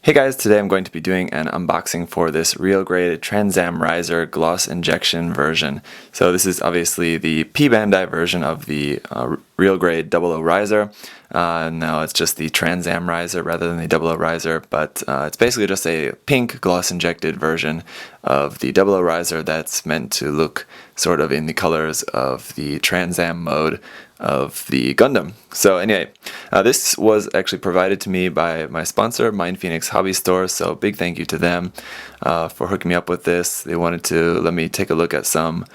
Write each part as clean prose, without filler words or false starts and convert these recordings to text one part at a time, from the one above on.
Hey guys, today I'm going to be doing an unboxing for this Real Grade Trans Am Riser gloss injection version. So this is obviously the p-bandai version of the Real Grade 00 riser. Now it's just the Trans Am riser rather than the 00 riser, but it's basically just a pink gloss injected version of the 00 riser that's meant to look sort of in the colors of the Trans Am mode of the Gundam. So anyway, this was actually provided to me by my sponsor, MindFenix Hobby Store, so big thank you to them for hooking me up with this. They wanted to let me take a look at some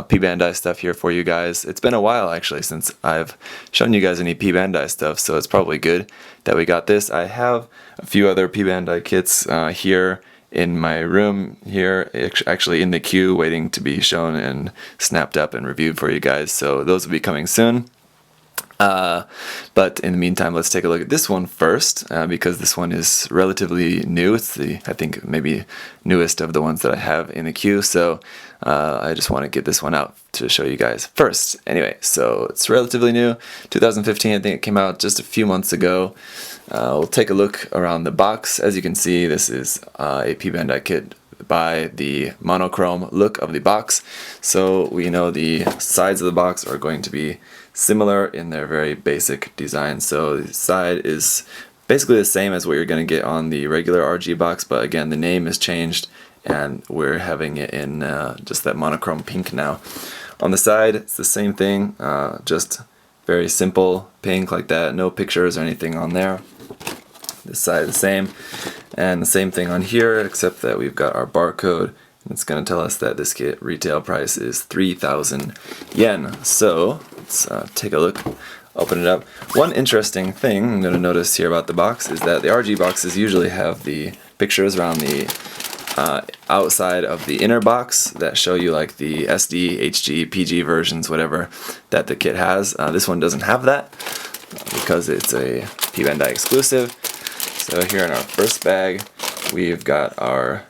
p-bandai stuff here for you guys. It's been a while actually since I've shown you guys any p-bandai stuff, so it's probably good that we got this. I have a few other p-bandai kits here in my room here, actually in the queue, waiting to be shown and snapped up and reviewed for you guys, so those will be coming soon. But in the meantime, let's take a look at this one first, because this one is relatively new. It's the, I think, maybe newest of the ones that I have in the queue, so I just want to get this one out to show you guys first. Anyway, so it's relatively new, 2015, I think it came out just a few months ago. We'll take a look around the box. As you can see, this is a p-bandai kit by the monochrome look of the box, so we know the sides of the box are going to be similar in their very basic design. So the side is basically the same as what you're going to get on the regular RG box, but again the name is changed and we're having it in just that monochrome pink now. On the side it's the same thing, just very simple pink like that, no pictures or anything on there. This side the same, and the same thing on here, except that we've got our barcode. It's going to tell us that this kit retail price is 3,000 yen. So let's take a look, open it up. One interesting thing I'm going to notice here about the box is that the RG boxes usually have the pictures around the outside of the inner box that show you like the SD, HG, PG versions, whatever that the kit has. This one doesn't have that because it's a p-bandai exclusive. So here in our first bag, we've got our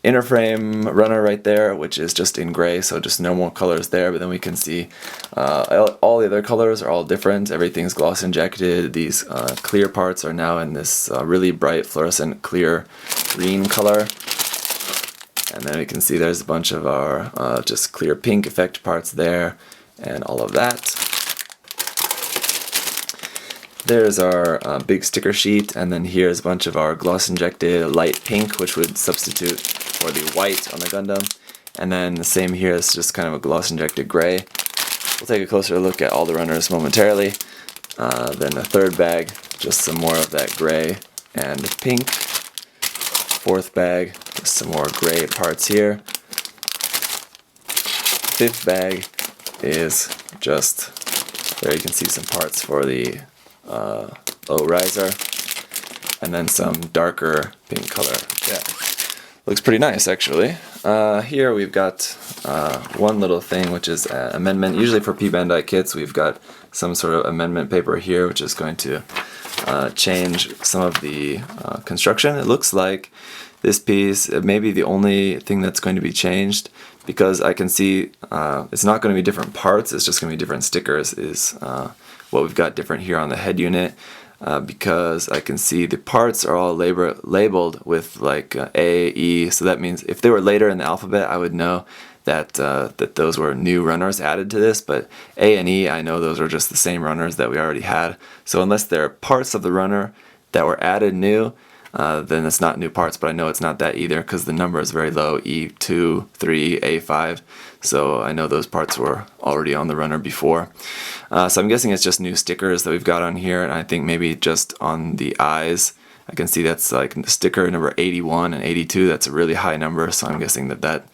inner frame runner right there, which is just in gray, so just no more colors there, but then we can see all the other colors are all different. Everything's gloss injected. These clear parts are now in this really bright fluorescent clear green color. And then we can see there's a bunch of our just clear pink effect parts there and all of that. There's our big sticker sheet, and then here's a bunch of our gloss injected light pink, which would substitute for the white on the Gundam. And then the same here is just kind of a gloss injected gray. We'll take a closer look at all the runners momentarily. Then the third bag, just some more of that gray and pink. Fourth bag, just some more gray parts here. Fifth bag is just, there you can see some parts for the O riser, and then some darker pink color. Yeah, looks pretty nice actually. Here we've got one little thing, which is an amendment. Usually for p-bandai kits we've got some sort of amendment paper here, which is going to change some of the construction. It looks like this piece may be the only thing that's going to be changed, because I can see it's not going to be different parts, it's just going to be different stickers is what we've got different here on the head unit, because I can see the parts are all labeled with like A, E, so that means if they were later in the alphabet I would know that that those were new runners added to this, but A and E, I know those are just the same runners that we already had. So unless there are parts of the runner that were added new, then it's not new parts, but I know it's not that either because the number is very low, E2, 3, A5, so I know those parts were already on the runner before. So I'm guessing it's just new stickers that we've got on here, and I think maybe just on the eyes, I can see that's like sticker number 81 and 82, that's a really high number, so I'm guessing that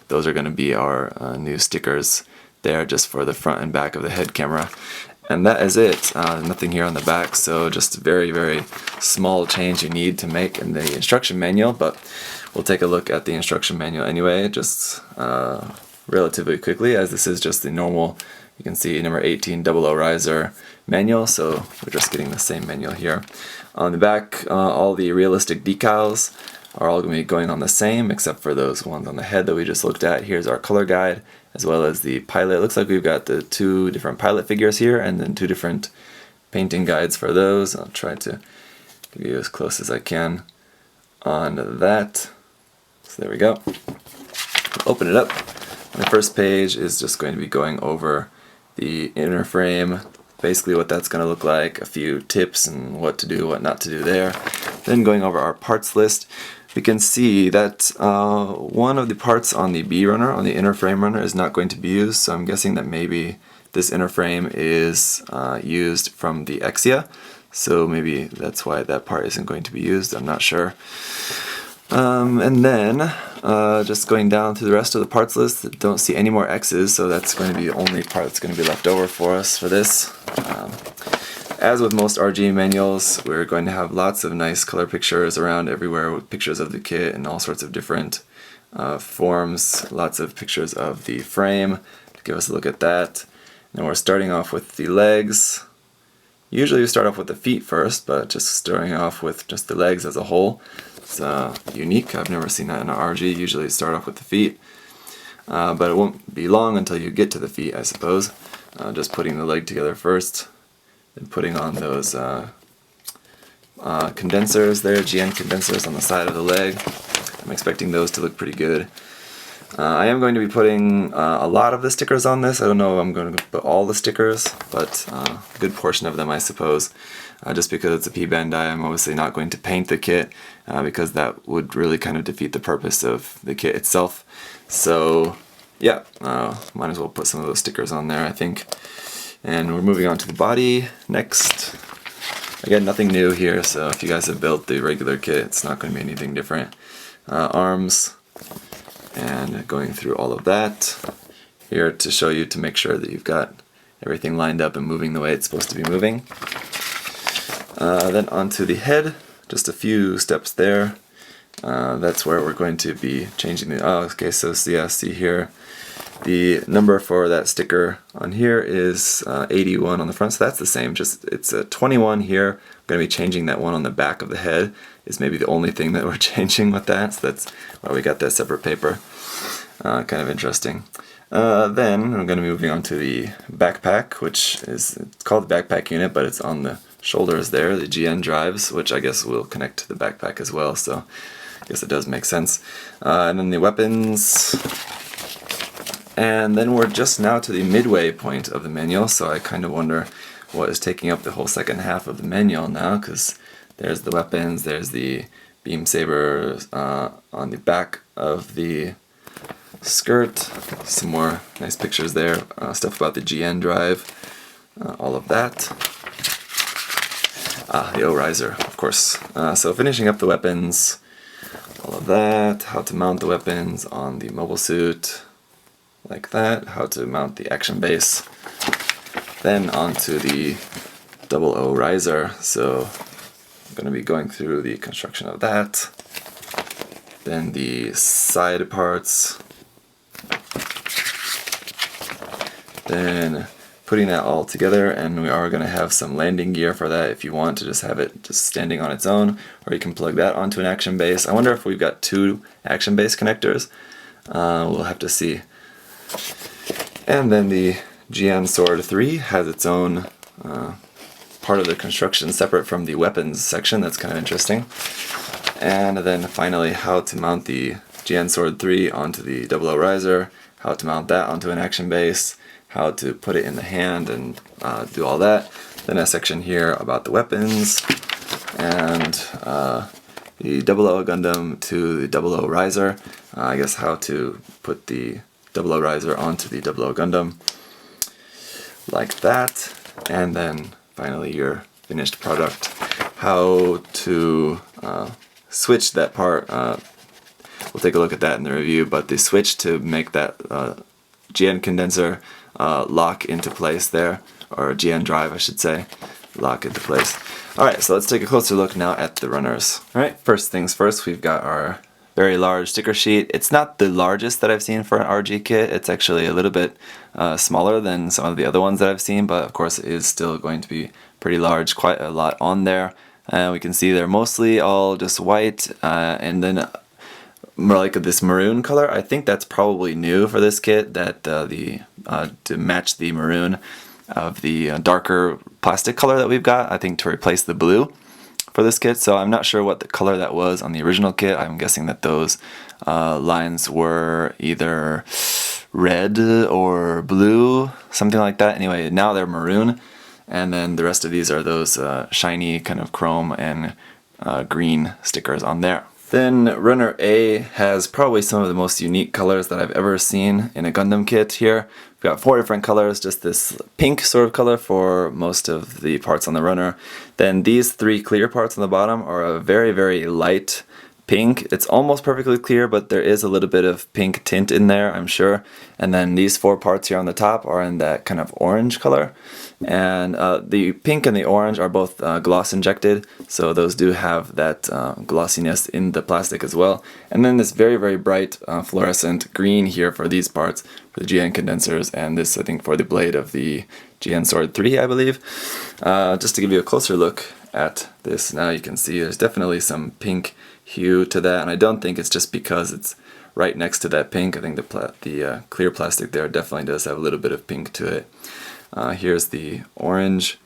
those are going to be our new stickers there just for the front and back of the head camera. And that is it. Nothing here on the back, so just a very, very small change you need to make in the instruction manual, but we'll take a look at the instruction manual anyway, just relatively quickly, as this is just the normal, you can see number 18 00 riser manual, so we're just getting the same manual here. On the back, all the realistic decals are all going to be going on the same, except for those ones on the head that we just looked at. Here's our color guide, as well as the pilot. It looks like we've got the two different pilot figures here, and then two different painting guides for those. I'll try to give you as close as I can. on that. So there we go. Open it up. And the first page is just going to be going over the inner frame, basically what that's going to look like, a few tips and what to do, what not to do there. Then going over our parts list, we can see that one of the parts on the B runner, on the inner frame runner, is not going to be used, so I'm guessing that maybe this inner frame is used from the Exia, so maybe that's why that part isn't going to be used, I'm not sure. And then, just going down through the rest of the parts list, don't see any more X's, so that's going to be the only part that's going to be left over for us for this. As with most RG manuals, we're going to have lots of nice color pictures around everywhere with pictures of the kit in all sorts of different forms, lots of pictures of the frame to give us a look at that. And we're starting off with the legs. Usually we start off with the feet first, but just starting off with just the legs as a whole. It's unique. I've never seen that in an RG. Usually you start off with the feet, but it won't be long until you get to the feet, I suppose. Just putting the leg together first, then putting on those condensers there, GN condensers on the side of the leg. I'm expecting those to look pretty good. I am going to be putting a lot of the stickers on this. I don't know if I'm going to put all the stickers, but a good portion of them, I suppose. Just because it's a p-bandai, I'm obviously not going to paint the kit because that would really kind of defeat the purpose of the kit itself. So yeah, might as well put some of those stickers on there, I think. And we're moving on to the body next. Again, nothing new here, so if you guys have built the regular kit, it's not going to be anything different. Arms, and going through all of that. Here to show you to make sure that you've got everything lined up and moving the way it's supposed to be moving. Then onto the head, just a few steps there. That's where we're going to be changing the, okay, so yeah, see here, the number for that sticker on here is 81 on the front, so that's the same, just it's a 21 here. I'm going to be changing that one on the back of the head, is maybe the only thing that we're changing with that, so that's why we got that separate paper. Kind of interesting. Then I'm going to be moving on to the backpack, which is, it's called the backpack unit, but it's on the shoulders there, the GN drives, which I guess will connect to the backpack as well, so I guess it does make sense. And then the weapons. And then we're just now to the midway point of the manual, so I kind of wonder what is taking up the whole second half of the manual now, because there's the weapons, there's the beam saber on the back of the skirt, some more nice pictures there, stuff about the GN drive, all of that. The O-riser, of course. So finishing up the weapons, all of that, how to mount the weapons on the mobile suit, like that, how to mount the action base, then onto the double O riser, so I'm going to be going through the construction of that, then the side parts, then putting that all together, and we are going to have some landing gear for that if you want to just have it just standing on its own, or you can plug that onto an action base. I wonder if we've got two action base connectors. We'll have to see. And then the GN Sword 3 has its own part of the construction separate from the weapons section. That's kind of interesting. And then finally, how to mount the GN Sword 3 onto the double O riser, how to mount that onto an action base, how to put it in the hand and do all that. Then a section here about the weapons and the double O Gundam to the double O riser. I guess how to put the double O riser onto the double O Gundam, like that. And then finally your finished product. How to switch that part. We'll take a look at that in the review, but the switch to make that GN condenser lock into place there, or GN drive I should say, lock into place. Alright, so let's take a closer look now at the runners. Alright, first things first, we've got our very large sticker sheet. It's not the largest that I've seen for an RG kit. It's actually a little bit smaller than some of the other ones that I've seen, but of course it is still going to be pretty large, quite a lot on there. And we can see they're mostly all just white, and then more like this maroon color. I think that's probably new for this kit, that to match the maroon of the darker plastic color that we've got, I think to replace the blue for this kit, so I'm not sure what the color that was on the original kit. I'm guessing that those lines were either red or blue, something like that. Anyway, now they're maroon, and then the rest of these are those shiny kind of chrome and green stickers on there. Then runner A has probably some of the most unique colors that I've ever seen in a Gundam kit here. We've got 4 different colors, just this pink sort of color for most of the parts on the runner. Then these 3 clear parts on the bottom are a very, very light pink. It's almost perfectly clear, but there is a little bit of pink tint in there, I'm sure. And then these 4 parts here on the top are in that kind of orange color. And the pink and the orange are both gloss injected, so those do have that glossiness in the plastic as well. And then this very, very bright fluorescent green here for these parts, for the GN condensers, and this I think for the blade of the GN Sword 3, I believe. Just to give you a closer look at this, now you can see there's definitely some pink hue to that, and I don't think it's just because it's right next to that pink. I think the clear plastic there definitely does have a little bit of pink to it. Here's the orange,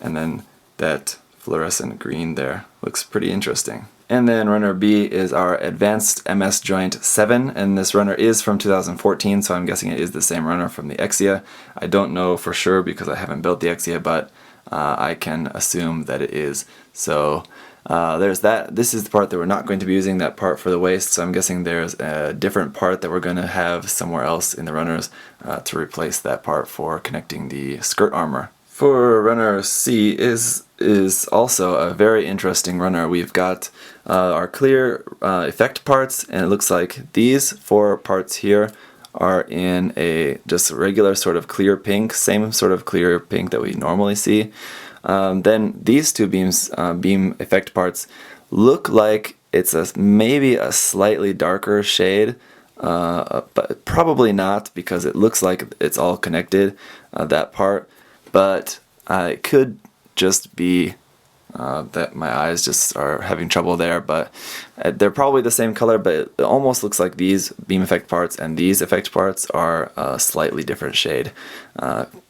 and then that fluorescent green there. Looks pretty interesting. And then runner B is our Advanced MS Joint 7, and this runner is from 2014, so I'm guessing it is the same runner from the Exia. I don't know for sure because I haven't built the Exia, but I can assume that it is. So there's that. This is the part that we're not going to be using, that part for the waist, so I'm guessing there's a different part that we're going to have somewhere else in the runners to replace that part for connecting the skirt armor. For runner C is also a very interesting runner. We've got our clear effect parts, and it looks like these 4 parts here are in a just regular sort of clear pink, same sort of clear pink that we normally see. Then these 2 beam effect parts look like it's maybe a slightly darker shade, but probably not, because it looks like it's all connected, that part. But it could just be that my eyes just are having trouble there, but they're probably the same color, but it almost looks like these beam effect parts and these effect parts are a slightly different shade.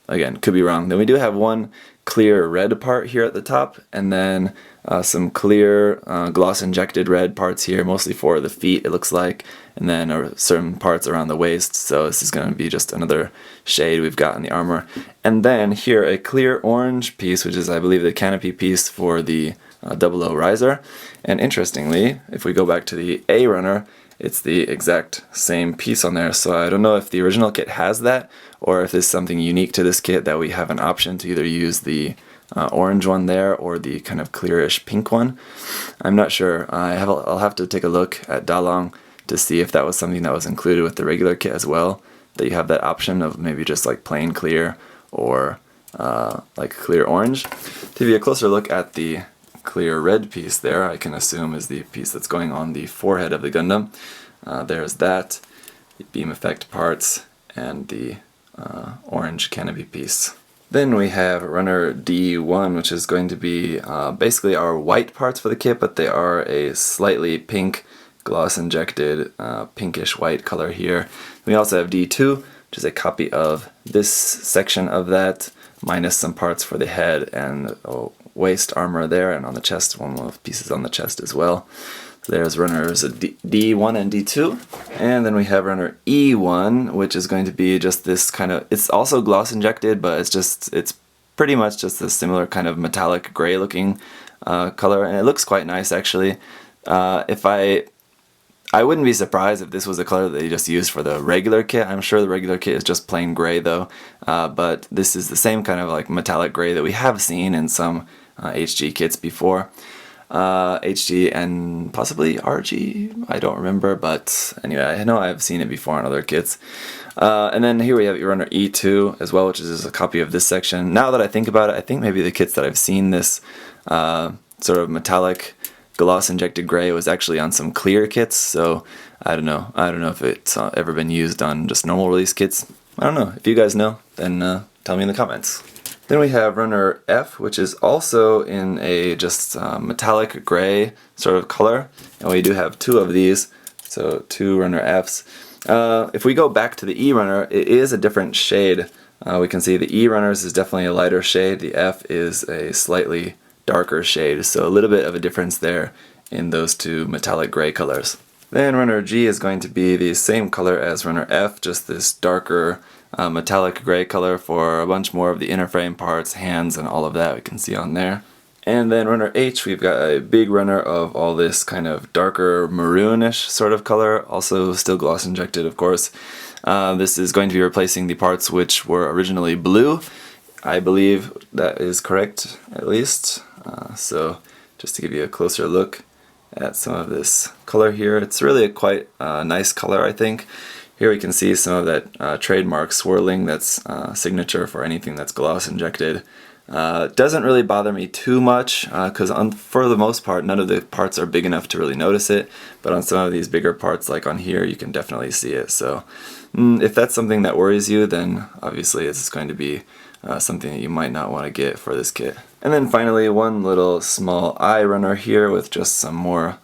Again, could be wrong. Then we do have one clear red part here at the top, and then some clear gloss injected red parts here, mostly for the feet it looks like, and then certain parts around the waist. So this is going to be just another shade we've got in the armor. And then here a clear orange piece, which is I believe the canopy piece for the 00 riser. And interestingly, if we go back to the A runner, it's the exact same piece on there. So I don't know if the original kit has that, or if there's something unique to this kit that we have an option to either use the orange one there or the kind of clearish pink one. I'm not sure. I'll have to take a look at Dalong to see if that was something that was included with the regular kit as well, that you have that option of maybe just like plain clear or like clear orange. To give you a closer look at the clear red piece there, I can assume is the piece that's going on the forehead of the Gundam. There's that, the beam effect parts, and the orange canopy piece. Then we have runner D1, which is going to be basically our white parts for the kit, but they are a slightly pink, gloss injected, pinkish white color here. We also have D2, which is a copy of this section of that, minus some parts for the head and waist armor there, and on the chest, one of pieces on the chest as well. So there's runners D1 and D2, and then we have runner E1, which is going to be just this kind of, it's also gloss injected, but it's pretty much just a similar kind of metallic gray looking color, and it looks quite nice actually. I wouldn't be surprised if this was a color that they just used for the regular kit. I'm sure the regular kit is just plain gray though, but this is the same kind of like metallic gray that we have seen in some HG kits before. HG and possibly RG, I don't remember, but anyway, I know I've seen it before on other kits. And then here we have runner E2 as well, which is just a copy of this section. Now that I think about it, I think maybe the kits that I've seen this sort of metallic gloss injected gray was actually on some clear kits, so I don't know if it's ever been used on just normal release kits. I don't know. If you guys know, then tell me in the comments. Then we have runner F, which is also in a just metallic gray sort of color, and we do have 2 of these, so 2 runner Fs. If we go back to the E runner, it is a different shade. We can see the E runners is definitely a lighter shade, the F is a slightly darker shade, so a little bit of a difference there in those two metallic gray colors. Then runner G is going to be the same color as runner F, just this darker metallic gray color for a bunch more of the inner frame parts, hands, and all of that we can see on there. And then runner H, we've got a big runner of all this kind of darker maroonish sort of color, also still gloss injected, of course. This is going to be replacing the parts which were originally blue. I believe that is correct, at least. So just to give you a closer look at some of this color here, it's really a quite nice color, I think. Here we can see some of that trademark swirling that's signature for anything that's gloss injected. Doesn't really bother me too much because for the most part none of the parts are big enough to really notice it, but on some of these bigger parts like on here you can definitely see it. So if that's something that worries you, then obviously it's going to be something that you might not want to get for this kit. And then finally one little small eye runner here with just some more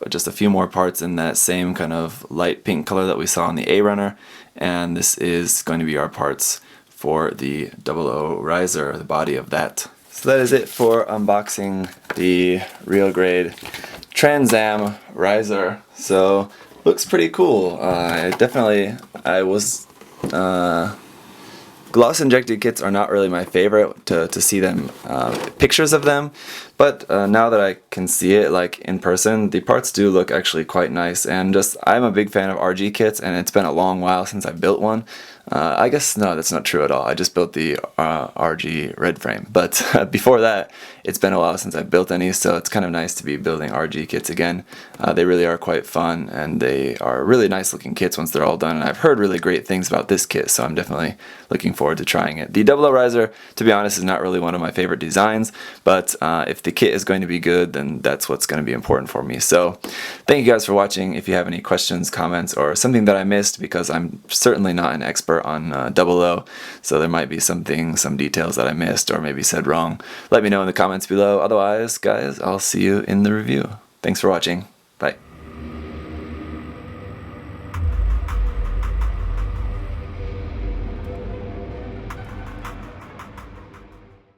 just a few more parts in that same kind of light pink color that we saw on the A runner, and this is going to be our parts for the 00 riser, the body of that. So that is it for unboxing the real grade Trans Am riser. So looks pretty cool. I was gloss injected kits are not really my favorite to see them pictures of them, but now that I can see it like in person, the parts do look actually quite nice. And just I'm a big fan of RG kits, and it's been a long while since I built one. I guess no, that's not true at all. I just built the RG red frame, but before that it's been a while since I built any, so it's kind of nice to be building RG kits again. They really are quite fun, and they are really nice looking kits once they're all done, and I've heard really great things about this kit, so I'm definitely looking forward to trying it. The 00 riser, to be honest, is not really one of my favorite designs, but if the kit is going to be good, then that's what's going to be important for me. So thank you guys for watching. If you have any questions, comments, or something that I missed, because I'm certainly not an expert on 00, so there might be some details that I missed or maybe said wrong, let me know in the comments below. Otherwise, guys, I'll see you in the review. Thanks for watching. Bye.